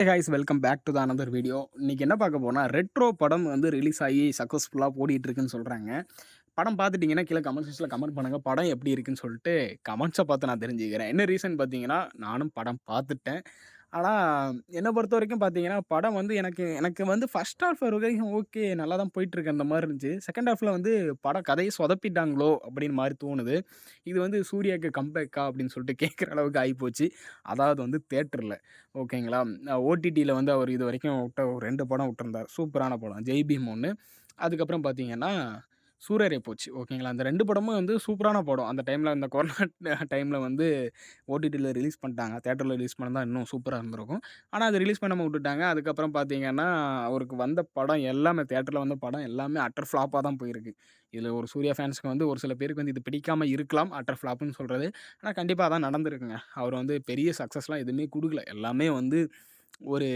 Hey guys welcome back to the another video. இன்னைக்கு என்ன பார்க்க போறோம்னா, ரெட்ரோ படம் வந்து ரிலீஸ் ஆகி சக்ஸஸ்ஃபுல்லா ஓடிட்டு இருக்குன்னு சொல்றாங்க. படம் பார்த்துட்டீங்கன்னா, கீழ கமெண்ட் செக்ஷன்ல கமெண்ட் பண்ணுங்க. படம் எப்படி இருக்குன்னு சொல்லிட்டு கமெண்ட்ஸ பார்த்து நான் தெரிஞ்சுக்கிறேன். என்ன ரீசன் பார்த்தீங்கன்னா, நானும் படம் பார்த்துட்டேன். ஆனா, என்ன பொறுத்தவரைக்கும் பார்த்தீங்கன்னா, படம் வந்து எனக்கு எனக்கு வந்து ஃபர்ஸ்ட் ஹால்ஃப் வரைக்கும் ஓகே. நல்லா தான் போயிட்டுருக்கு அந்த மாரி இருந்துச்சு. செகண்ட் ஹால்ஃப்ல வந்து படம் கதைய சொதப்பிட்டாங்களோ! அப்படின்னு மாரி தோணுது. இது வந்து சூர்யாக்கு கம்பேக்கா அப்படின்னு சொல்லிட்டு கேட்கிற அளவுக்கு ஆயிப்போச்சு. அதாவது வந்து தியேட்டர்ல. ஓகேங்களா? ஓடிடில வந்து அவர் இதுவரைக்கும் விட்ட ஒரு 2 படம் விட்டுருந்தார். சூப்பரான படம். ஜெய் பீம் 1. அதுக்கப்புறம் பார்த்தீங்கன்னா, சூரரை போச்சு. ஓகேங்களா? அந்த 2 படமும் வந்து சூப்பரான படம். அந்த டைம்ல அந்த கொரோனா டைம்ல வந்து ஓடிடில ரிலீஸ் பண்ணிட்டாங்க. தியேட்டர்ல ரிலீஸ் பண்ணிருந்தா இன்னும் சூப்பரா இருந்திருக்கும். ஆனா, அத ரிலீஸ் பண்ணாம விட்டுட்டாங்க. அதுக்கப்புறம் பார்த்தீங்கன்னா, அவருக்கு வந்த படம் எல்லாமே தியேட்டர்ல வந்த படம் எல்லாமே அட்டர் ஃப்ளாப்பா தான் போயிருக்கு. இதுல ஒரு சூர்யா ஃபேன்ஸ்க்கு வந்து ஒரு சில பேருக்கு வந்து இது பிடிக்காம இருக்கலாம். அட்டர் ஃப்ளாப்புன்னு சொல்றது. ஆனா, கண்டிப்பா அதான் நடந்திருக்குங்க. அவர் வந்து பெரிய சக்சஸ்லாம் எதுவுமே குடுக்கல. எல்லாமே வந்து ஒரு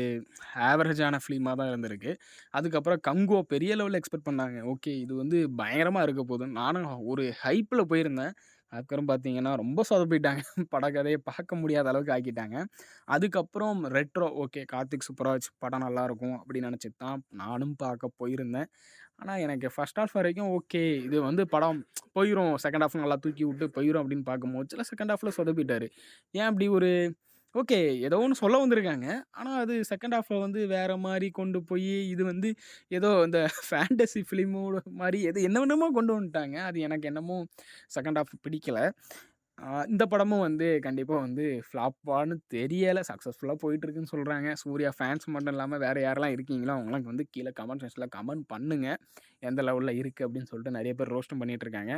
ஆவரேஜான ஃபிலிமா தான் இருந்திருக்கு. அதுக்கப்புறம் கங்கோ பெரிய லெவல்ல எக்ஸ்பெக்ட் பண்ணாங்க. ஓகே இது வந்து பயங்கரமா இருக்க போதுன்னு. நானும் ஒரு ஹைப்ல போயிருந்தேன். அதுக்கப்புறம் பார்த்தீங்கன்னா, ரொம்ப சொதப்பிட்டாங்க. படக்கதைய பார்க்க முடியாத அளவுக்கு ஆக்கிட்டாங்க. அதுக்கப்புறம் ரெட்ரோ ஓகே கார்த்திக் சுப்புராஜ் படம் நல்லாயிருக்கும் அப்படின்னு நினச்சிட்டு தான் நானும் பார்க்க போயிருந்தேன். ஆனா, எனக்கு ஃபர்ஸ்ட் ஹால்ஃப் வரைக்கும் ஓகே. இது வந்து படம் போயிரும். செகண்ட் ஹால்ஃப் நல்லா தூக்கி விட்டு போயிரும் அப்படின்னு பார்க்கும்போது, செகண்ட் ஹால்ஃப்ல சொதப்பிட்டாரு. ஏன் அப்படி ஒரு ஓகே. ஏதோ ஒண்ணு சொல்ல வந்திருக்காங்க. ஆனா, அது செகண்ட் ஹால்ஃப்ல வந்து வேற மாரி கொண்டு போயி, இது வந்து ஏதோ இந்த ஃபேண்டசி ஃபிலிமோட மாரி என்னென்னமோ கொண்டு வந்துட்டாங்க. அது எனக்கு என்னமோ செகண்ட் ஹால்ஃப் பிடிக்கல. இந்த படமும் வந்து கண்டிப்பா வந்து ஃப்ளாப்பான்னு தெரியல. சக்சஸ்ஃபுல்லா போயிட்டுருக்குன்னு சொல்றாங்க. சூர்யா ஃபேன்ஸ் மட்டும் இல்லாம வேற யாரெல்லாம் இருக்கீங்களோ, அவங்கலாம் வந்து கீழ கமெண்ட் செக்ஷன்ல கமெண்ட் பண்ணுங்க. எந்த லெவல்ல இருக்கு அப்படின்னு சொல்லிட்டு நெறைய பேர் ரோஸ்ட்டும் பண்ணிட்டு இருக்காங்க.